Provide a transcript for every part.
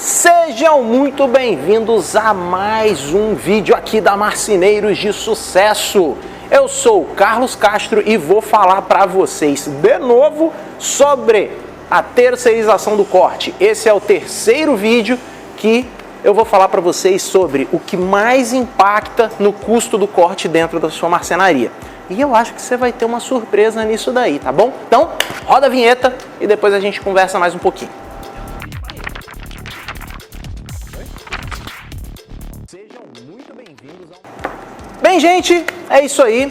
Sejam muito bem-vindos a mais um vídeo aqui da Marceneiros de Sucesso. Eu sou o Carlos Castro e vou falar para vocês de novo sobre a terceirização do corte. Esse é o terceiro vídeo que eu vou falar para vocês sobre o que mais impacta no custo do corte dentro da sua marcenaria. E eu acho que você vai ter uma surpresa nisso daí, tá bom? Então, roda a vinheta e depois a gente conversa mais um pouquinho. Sejam muito bem-vindos ao... Bem, gente, é isso aí.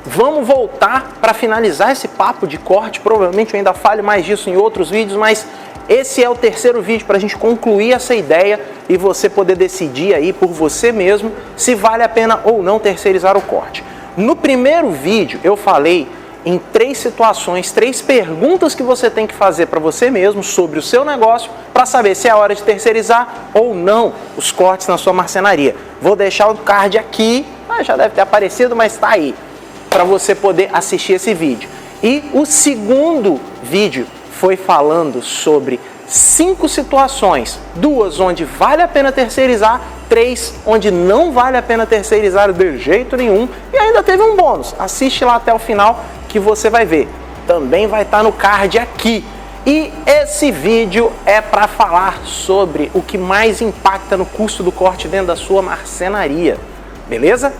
Vamos voltar para finalizar esse papo de corte. Provavelmente eu ainda falo mais disso em outros vídeos, mas esse é o terceiro vídeo para a gente concluir essa ideia e você poder decidir aí por você mesmo se vale a pena ou não terceirizar o corte. No primeiro vídeo eu falei em 3 situações, 3 perguntas que você tem que fazer para você mesmo sobre o seu negócio para saber se é hora de terceirizar ou não os cortes na sua marcenaria. Vou deixar o card aqui, já deve ter aparecido, mas está aí, para você poder assistir esse vídeo. E o segundo vídeo foi falando sobre 5 situações, 2 onde vale a pena terceirizar, 3 onde não vale a pena terceirizar de jeito nenhum, e ainda teve um bônus. Assiste lá até o final que você vai ver. Também vai estar no card aqui. E esse vídeo é para falar sobre o que mais impacta no custo do corte dentro da sua marcenaria. Beleza?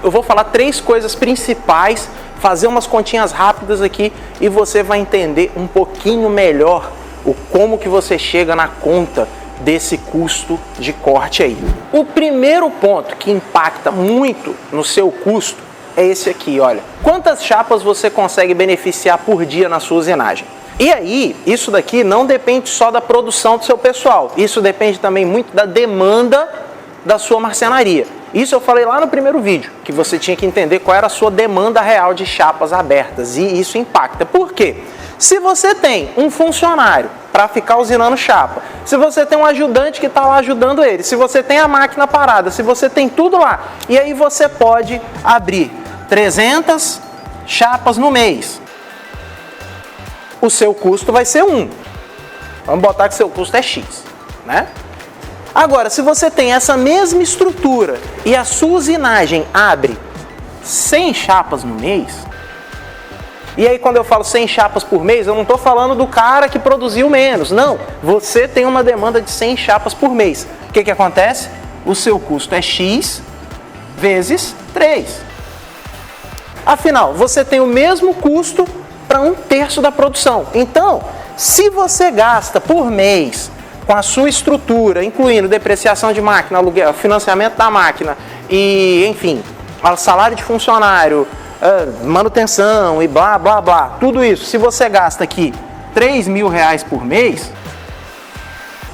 Eu vou falar 3 coisas principais, fazer umas continhas rápidas aqui e você vai entender um pouquinho melhor o como que você chega na conta desse custo de corte aí. O primeiro ponto que impacta muito no seu custo é esse aqui, olha. Quantas chapas você consegue beneficiar por dia na sua usinagem? E aí, isso daqui não depende só da produção do seu pessoal. Isso depende também muito da demanda da sua marcenaria. Isso eu falei lá no primeiro vídeo, que você tinha que entender qual era a sua demanda real de chapas abertas. E isso impacta. Por quê? Se você tem um funcionário para ficar usinando chapa, se você tem um ajudante que está lá ajudando ele, se você tem a máquina parada, se você tem tudo lá, e aí você pode abrir 300 chapas no mês, o seu custo vai ser 1. Vamos botar que seu custo é X, né? Agora, se você tem essa mesma estrutura e a sua usinagem abre 100 chapas no mês, e aí quando eu falo 100 chapas por mês, eu não estou falando do cara que produziu menos, não. Você tem uma demanda de 100 chapas por mês. O que acontece? O seu custo é X vezes 3. Afinal, você tem o mesmo custo para 1/3 da produção. Então, se você gasta por mês com a sua estrutura, incluindo depreciação de máquina, aluguel, financiamento da máquina e, enfim, salário de funcionário, manutenção e blá, blá, blá, tudo isso, se você gasta aqui R$3.000 por mês,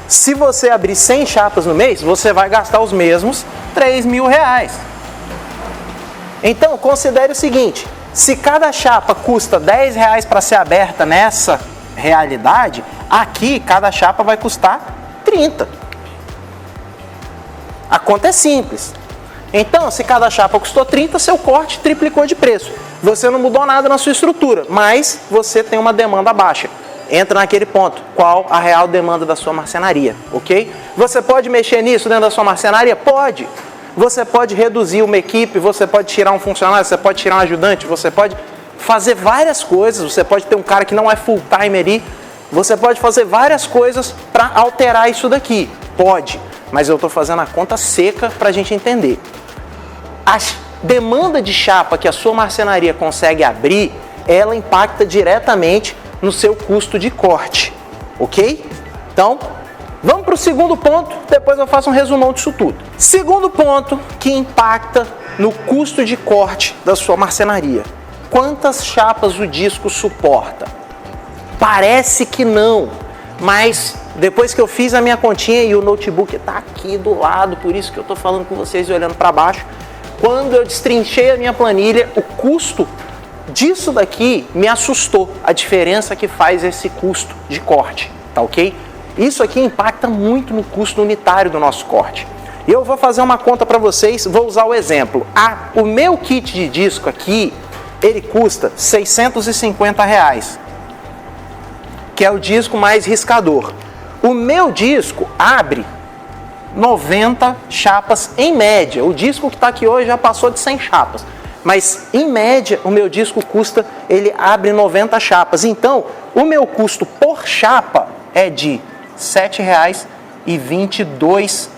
se você abrir 100 chapas no mês, você vai gastar os mesmos R$3.000. Então, considere o seguinte, se cada chapa custa R$10 para ser aberta nessa realidade, aqui cada chapa vai custar 30. A conta é simples. Então, se cada chapa custou 30, seu corte triplicou de preço. Você não mudou nada na sua estrutura, mas você tem uma demanda baixa. Entra naquele ponto, qual a real demanda da sua marcenaria, ok? Você pode mexer nisso dentro da sua marcenaria? Pode. Você pode reduzir uma equipe, você pode tirar um funcionário, você pode tirar um ajudante, você pode fazer várias coisas, você pode ter um cara que não é full time ali, você pode fazer várias coisas para alterar isso daqui. Pode, mas eu estou fazendo a conta seca para a gente entender. A demanda de chapa que a sua marcenaria consegue abrir, ela impacta diretamente no seu custo de corte, ok? Então, vamos para o segundo ponto, depois eu faço um resumão disso tudo. Segundo ponto que impacta no custo de corte da sua marcenaria. Quantas chapas o disco suporta? Parece que não, mas depois que eu fiz a minha continha e o notebook está aqui do lado, por isso que eu estou falando com vocês e olhando para baixo, quando eu destrinchei a minha planilha, o custo disso daqui me assustou, a diferença que faz esse custo de corte, tá ok? Isso aqui impacta muito no custo unitário do nosso corte. E eu vou fazer uma conta para vocês, vou usar o exemplo. O meu kit de disco aqui, ele custa R$650, que é o disco mais riscador. O meu disco abre 90 chapas em média. O disco que está aqui hoje já passou de 100 chapas. Mas, em média, o meu disco ele abre 90 chapas. Então, o meu custo por chapa é de R$ 7,22.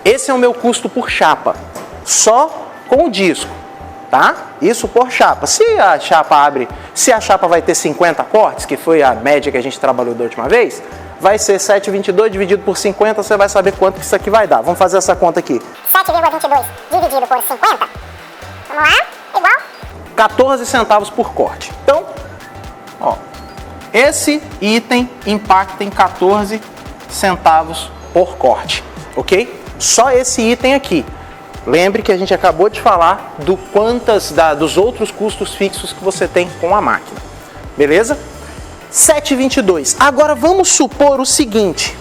Esse é o meu custo por chapa, só com o disco, tá? Isso por chapa. Se a chapa vai ter 50 cortes, que foi a média que a gente trabalhou da última vez, vai ser 7,22 dividido por 50, você vai saber quanto que isso aqui vai dar. Vamos fazer essa conta aqui. 7,22 dividido por 50, vamos lá, igual? 14 centavos por corte. Então, ó, esse item impacta em 14 centavos por corte, ok? Só esse item aqui. Lembre que a gente acabou de falar dos outros custos fixos que você tem com a máquina, beleza? 7,22. Agora vamos supor o seguinte,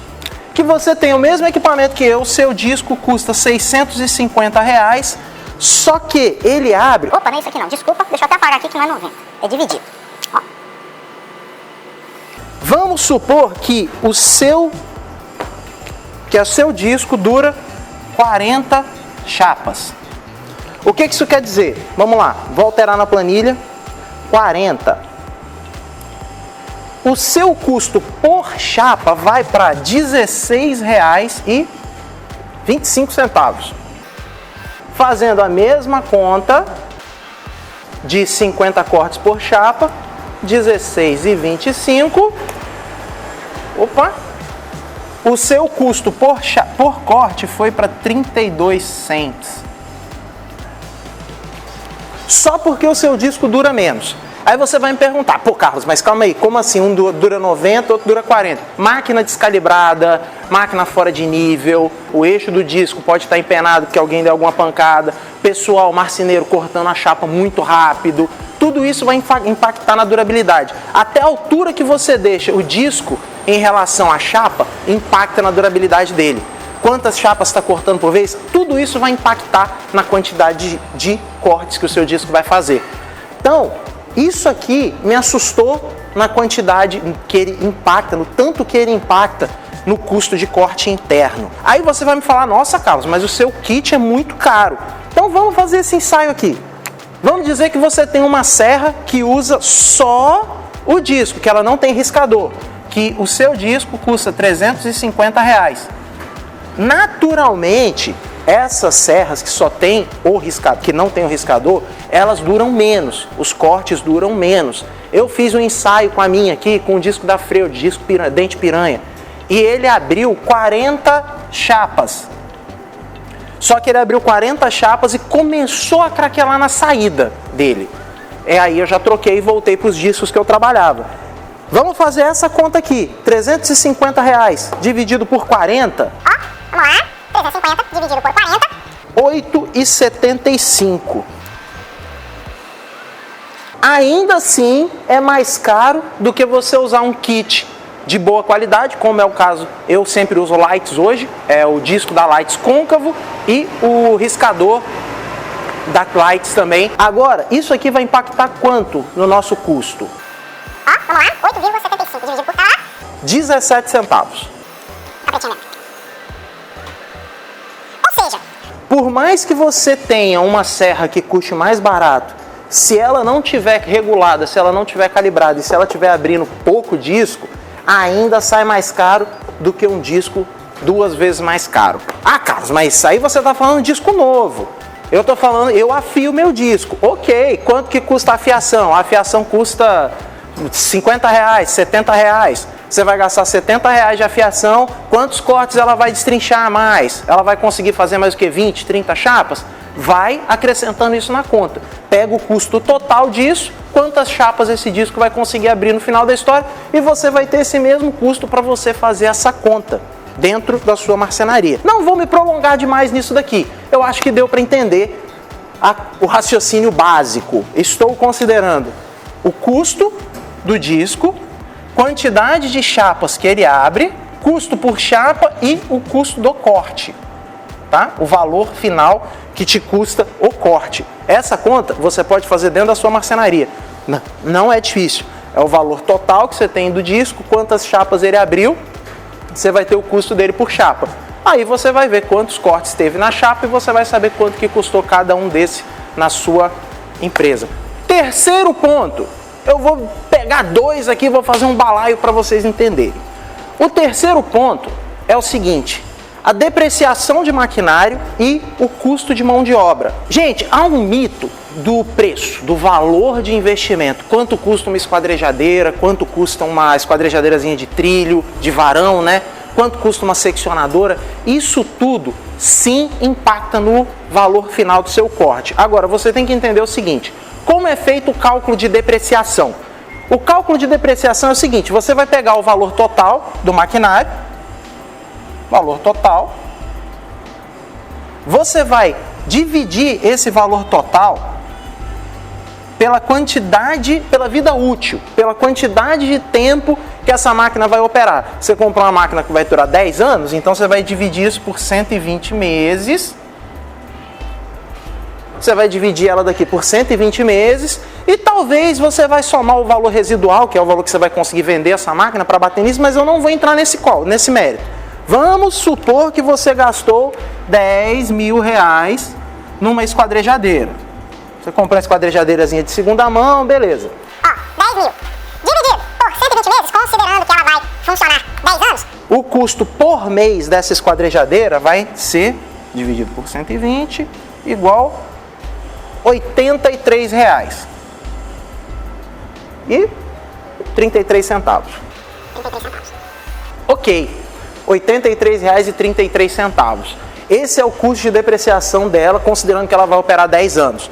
que você tem o mesmo equipamento que eu, seu disco custa R$ 650, só que ele abre... Opa, não é isso aqui não, desculpa, deixa eu até apagar aqui que não é 90, é dividido. Ó. Vamos supor que o seu disco dura 40 chapas. O que isso quer dizer? Vamos lá, vou alterar na planilha. 40. O seu custo por chapa vai para R$ 16,25. Fazendo a mesma conta de 50 cortes por chapa, 16,25. Opa! O seu custo por corte foi para 32 cents. Só porque o seu disco dura menos. Aí você vai me perguntar, pô Carlos, mas calma aí, como assim? Um dura 90, outro dura 40. Máquina descalibrada, máquina fora de nível, o eixo do disco pode estar empenado porque alguém deu alguma pancada, pessoal, marceneiro cortando a chapa muito rápido. Tudo isso vai impactar na durabilidade. Até a altura que você deixa o disco em relação à chapa, impacta na durabilidade dele. Quantas chapas está cortando por vez? Tudo isso vai impactar na quantidade de cortes que o seu disco vai fazer. Então, isso aqui me assustou na quantidade que ele impacta, no tanto que ele impacta no custo de corte interno. Aí você vai me falar, nossa Carlos, mas o seu kit é muito caro. Então vamos fazer esse ensaio aqui. Vamos dizer que você tem uma serra que usa só o disco, que ela não tem riscador, que o seu disco custa R$ 350. Naturalmente, essas serras que só tem o riscador, que não tem o riscador, elas duram menos, os cortes duram menos. Eu fiz um ensaio com a minha aqui, com o disco da Freud, disco Dente Piranha, e ele abriu 40 chapas. Só que ele abriu 40 chapas e começou a craquelar na saída dele. Aí eu já troquei e voltei para os discos que eu trabalhava. Vamos fazer essa conta aqui, R$ 350 dividido por 40. Ó, vamos lá, 350 dividido por 40. 8,75. Ainda assim é mais caro do que você usar um kit de boa qualidade, como é o caso, eu sempre uso Lights hoje, é o disco da Lights côncavo e o riscador da Lights também. Agora, isso aqui vai impactar quanto no nosso custo? Ó, vamos lá, 8,75 dividido por 17 centavos. Capritinho mesmo. Ou seja, por mais que você tenha uma serra que custe mais barato, se ela não tiver regulada, se ela não tiver calibrada e se ela estiver abrindo pouco disco, ainda sai mais caro do que um disco 2 vezes mais caro. Ah, Carlos, mas aí você está falando de disco novo. Eu estou falando, eu afio meu disco. Ok, quanto que custa a afiação? A afiação custa R$50, R$70. Você vai gastar R$70 de afiação, quantos cortes ela vai destrinchar a mais? Ela vai conseguir fazer mais o que? 20, 30 chapas? Vai acrescentando isso na conta. Pega o custo total disso, quantas chapas esse disco vai conseguir abrir no final da história e você vai ter esse mesmo custo para você fazer essa conta dentro da sua marcenaria. Não vou me prolongar demais nisso daqui. Eu acho que deu para entender o raciocínio básico. Estou considerando o custo do disco, quantidade de chapas que ele abre, custo por chapa e o custo do corte. Tá? O valor final que te custa o corte. Essa conta você pode fazer dentro da sua marcenaria. Não é difícil. é o valor total que você tem do disco, quantas chapas ele abriu, você vai ter o custo dele por chapa. Aí você vai ver quantos cortes teve na chapa e você vai saber quanto que custou cada um desse na sua empresa. Terceiro ponto, eu vou pegar dois aqui e vou fazer um balaio para vocês entenderem. O terceiro ponto é o seguinte: a depreciação de maquinário e o custo de mão de obra. Gente, há um mito do preço, do valor de investimento. Quanto custa uma esquadrejadeira, quanto custa uma esquadrejadeirazinha de trilho, de varão, né? Quanto custa uma seccionadora. Isso tudo, sim, impacta no valor final do seu corte. Agora, você tem que entender o seguinte: como é feito o cálculo de depreciação? O cálculo de depreciação é o seguinte: você vai pegar o valor total do maquinário, valor total, você vai dividir esse valor total pela quantidade, pela vida útil, pela quantidade de tempo que essa máquina vai operar. Você comprou uma máquina que vai durar 10 anos, então você vai dividir isso por 120 meses. Você vai dividir ela daqui por 120 meses e talvez você vai somar o valor residual, que é o valor que você vai conseguir vender essa máquina para bater nisso, mas eu não vou entrar nesse mérito. Vamos supor que você gastou 10 mil reais numa esquadrejadeira. Você comprou uma esquadrejadeirazinha de segunda mão, beleza. Ó, 10 mil. Dividido por 120 meses, considerando que ela vai funcionar 10 anos. O custo por mês dessa esquadrejadeira vai ser dividido por 120 igual R$ 83,33. 33 centavos. Ok, R$ 83,33. Esse é o custo de depreciação dela, considerando que ela vai operar 10 anos.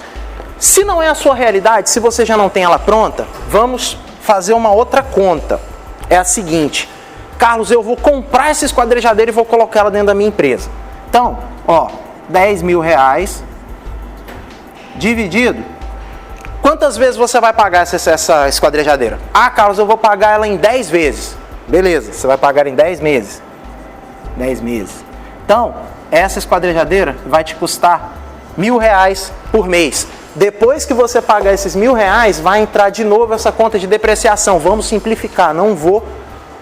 Se não é a sua realidade, se você já não tem ela pronta, vamos fazer uma outra conta. É a seguinte: Carlos, eu vou comprar essa esquadrejadeira e vou colocar ela dentro da minha empresa. Então, ó, 10 mil reais dividido. Quantas vezes você vai pagar essa esquadrejadeira? Ah, Carlos, eu vou pagar ela em 10 vezes. Beleza, você vai pagar em 10 meses. 10 meses. Então, essa esquadrejadeira vai te custar R$ 1.000 por mês. Depois que você pagar esses R$ 1.000, vai entrar de novo essa conta de depreciação. Vamos simplificar, não vou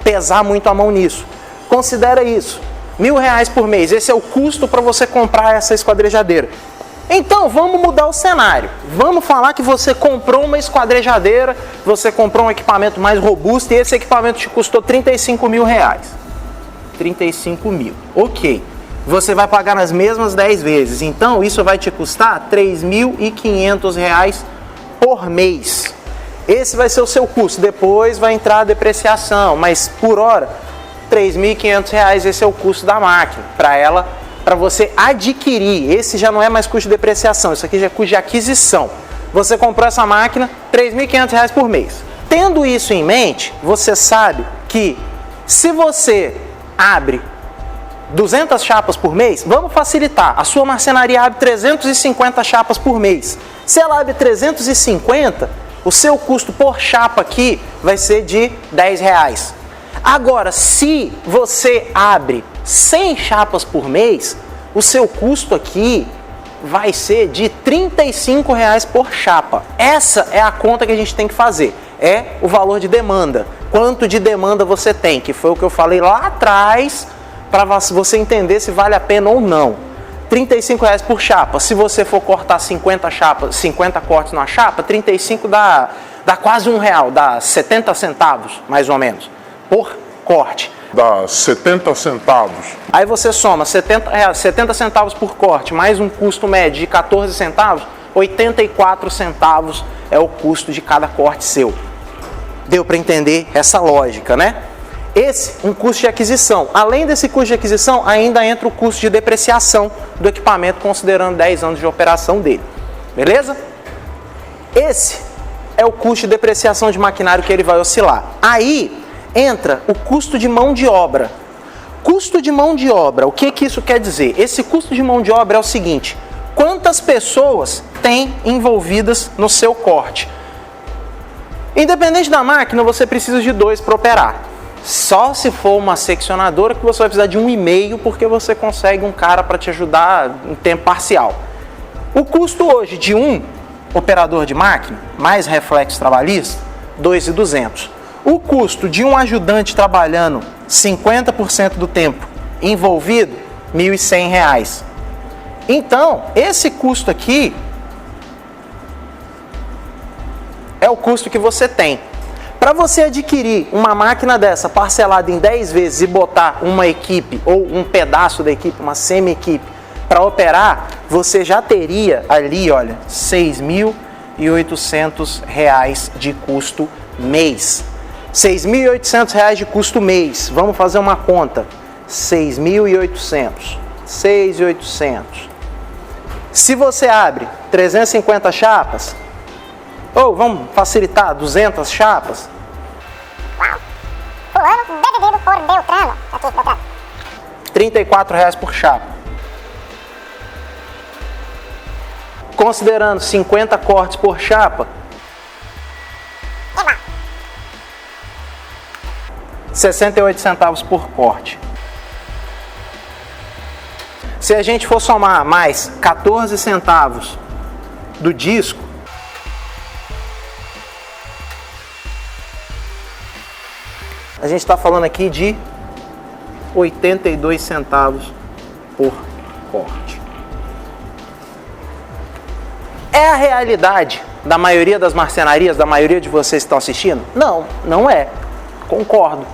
pesar muito a mão nisso. Considera isso, R$ 1.000 por mês. Esse é o custo para você comprar essa esquadrejadeira. Então, vamos mudar o cenário. Vamos falar que você comprou uma esquadrejadeira, você comprou um equipamento mais robusto e esse equipamento te custou R$ 35 mil. 35 mil. Ok. Você vai pagar nas mesmas 10 vezes. Então, isso vai te custar R$ 3.500 por mês. Esse vai ser o seu custo. Depois vai entrar a depreciação. Mas, por hora, R$ 3.500, esse é o custo da máquina. Para você adquirir. Esse já não é mais custo de depreciação. Isso aqui já é custo de aquisição. Você comprou essa máquina, R$ 3.500 por mês. Tendo isso em mente, você sabe que se você abre 200 chapas por mês, vamos facilitar. A sua marcenaria abre 350 chapas por mês. Se ela abre 350, o seu custo por chapa aqui vai ser de R$10. Agora, se você abre 100 chapas por mês, o seu custo aqui vai ser de R$ 35 por chapa. Essa é a conta que a gente tem que fazer. É o valor de demanda. Quanto de demanda você tem, que foi o que eu falei lá atrás, para você entender se vale a pena ou não. R$ 35 por chapa. Se você for cortar 50 chapas, 50 cortes numa chapa, 35 dá quase R$1, dá 70 centavos, mais ou menos, por corte. Dá 70 centavos. Aí você soma 70 centavos por corte, mais um custo médio de 14 centavos, 84 centavos é o custo de cada corte seu. Deu para entender essa lógica, né? Esse, um custo de aquisição. Além desse custo de aquisição, ainda entra o custo de depreciação do equipamento, considerando 10 anos de operação dele. Beleza? Esse é o custo de depreciação de maquinário que ele vai oscilar. Aí entra o custo de mão de obra. Custo de mão de obra, o que isso quer dizer? Esse custo de mão de obra é o seguinte: quantas pessoas tem envolvidas no seu corte? Independente da máquina, você precisa de 2 para operar. Só se for uma seccionadora que você vai precisar de 1,5, porque você consegue um cara para te ajudar em tempo parcial. O custo hoje de um operador de máquina, mais reflexo trabalhista, 2.200. O custo de um ajudante trabalhando 50% do tempo envolvido, R$ 1.100. Então, esse custo aqui é o custo que você tem. Para você adquirir uma máquina dessa parcelada em 10 vezes e botar uma equipe ou um pedaço da equipe, uma semi-equipe, para operar, você já teria ali, olha, R$ 6.800 de custo mês. R$ 6.800 de custo mês. Vamos fazer uma conta. 6.800. 6.800. Se você abre 350 chapas, ou vamos facilitar, 200 chapas. Uau! Fulano dividido por Beltrano. Aqui, Beltrano. R$ 34,00 por chapa. Considerando 50 cortes por chapa, Igual. 68 centavos por corte. Se a gente for somar mais 14 centavos do disco, a gente está falando aqui de 82 centavos por corte. É a realidade da maioria das marcenarias, da maioria de vocês que estão assistindo? Não, não é. Concordo.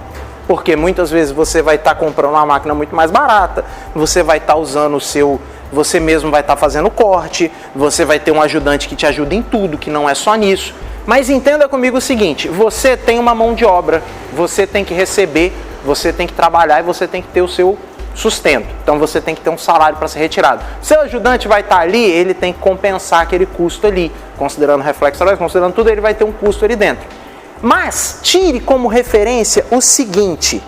Porque muitas vezes você vai estar comprando uma máquina muito mais barata, você vai estar usando o seu, você mesmo vai estar fazendo corte, você vai ter um ajudante que te ajuda em tudo, que não é só nisso. Mas entenda comigo o seguinte, você tem uma mão de obra, você tem que receber, você tem que trabalhar e você tem que ter o seu sustento. Então você tem que ter um salário para ser retirado. Seu ajudante vai estar ali, ele tem que compensar aquele custo ali, considerando reflexo, considerando tudo, ele vai ter um custo ali dentro. Mas tire como referência o seguinte,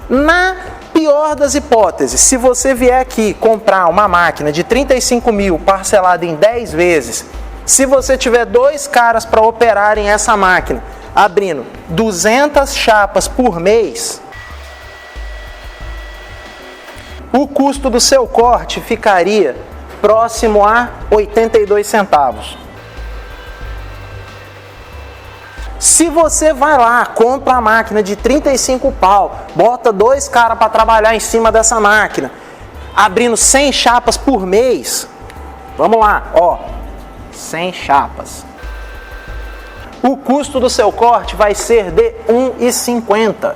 na pior das hipóteses, se você vier aqui comprar uma máquina de 35 mil parcelada em 10 vezes, se você tiver 2 caras para operarem essa máquina, abrindo 200 chapas por mês, o custo do seu corte ficaria próximo a 82 centavos. Se você vai lá, compra a máquina de 35 pau, bota 2 caras para trabalhar em cima dessa máquina, abrindo 100 chapas por mês, vamos lá, ó, 100 chapas. O custo do seu corte vai ser de R$ 1,50.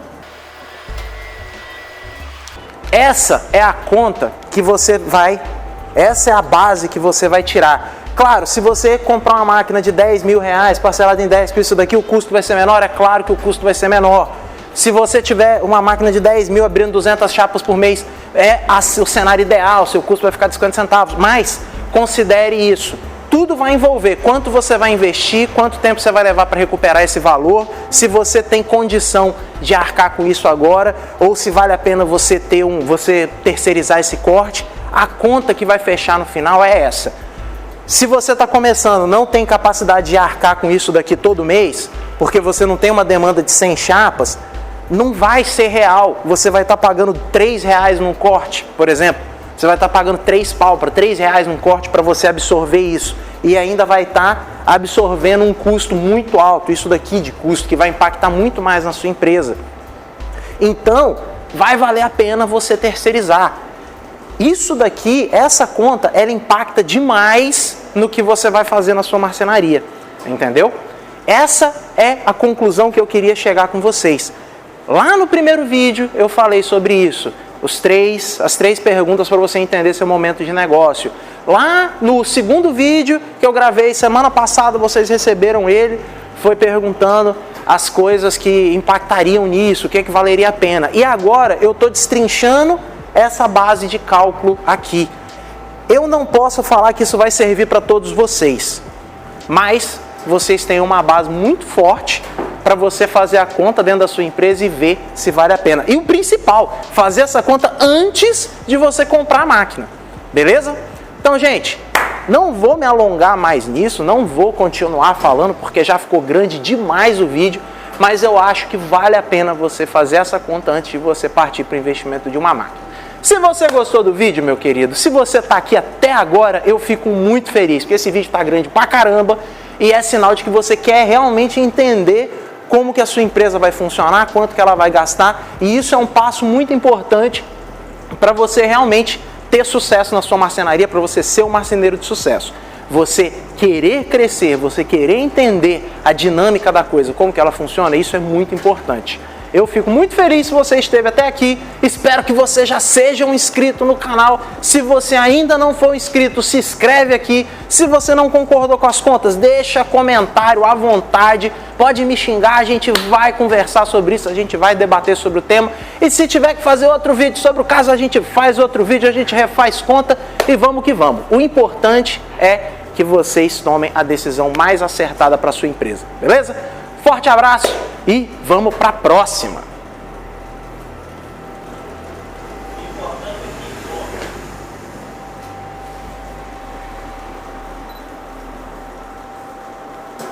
Essa é a conta que você vai, essa é a base que você vai tirar. Claro, se você comprar uma máquina de R$10.000, parcelada em 10 por isso daqui, o custo vai ser menor? É claro que o custo vai ser menor. Se você tiver uma máquina de 10 mil abrindo 200 chapas por mês, é o cenário ideal, seu custo vai ficar de 50 centavos. Mas considere isso. Tudo vai envolver quanto você vai investir, quanto tempo você vai levar para recuperar esse valor, se você tem condição de arcar com isso agora, ou se vale a pena você terceirizar esse corte. A conta que vai fechar no final é essa. Se você está começando, não tem capacidade de arcar com isso daqui todo mês, porque você não tem uma demanda de 100 chapas, não vai ser real. Você vai estar pagando R$3 num corte, por exemplo. Você vai estar pagando 3 pau para R$3 num corte para você absorver isso. E ainda vai estar absorvendo um custo muito alto, isso daqui de custo, que vai impactar muito mais na sua empresa. Então, vai valer a pena você terceirizar. Isso daqui, essa conta, ela impacta demais no que você vai fazer na sua marcenaria, entendeu? Essa é a conclusão que eu queria chegar com vocês. Lá no primeiro vídeo eu falei sobre isso, as três perguntas para você entender seu momento de negócio. Lá no segundo vídeo que eu gravei semana passada, vocês receberam ele, foi perguntando as coisas que impactariam nisso, o que valeria a pena. E agora eu estou destrinchando essa base de cálculo aqui. Eu não posso falar que isso vai servir para todos vocês, mas vocês têm uma base muito forte para você fazer a conta dentro da sua empresa e ver se vale a pena. E o principal, fazer essa conta antes de você comprar a máquina, beleza? Então, gente, não vou me alongar mais nisso, não vou continuar falando porque já ficou grande demais o vídeo, mas eu acho que vale a pena você fazer essa conta antes de você partir para o investimento de uma máquina. Se você gostou do vídeo, meu querido, se você está aqui até agora, eu fico muito feliz, porque esse vídeo está grande pra caramba, e é sinal de que você quer realmente entender como que a sua empresa vai funcionar, quanto que ela vai gastar, e isso é um passo muito importante para você realmente ter sucesso na sua marcenaria, para você ser um marceneiro de sucesso. Você querer crescer, você querer entender a dinâmica da coisa, como que ela funciona, isso é muito importante. Eu fico muito feliz se você esteve até aqui, espero que você já seja um inscrito no canal. Se você ainda não for inscrito, se inscreve aqui. Se você não concordou com as contas, deixa comentário à vontade, pode me xingar, a gente vai conversar sobre isso, a gente vai debater sobre o tema. E se tiver que fazer outro vídeo sobre o caso, a gente faz outro vídeo, a gente refaz conta e vamos que vamos. O importante é que vocês tomem a decisão mais acertada para a sua empresa, beleza? Forte abraço e vamos para a próxima!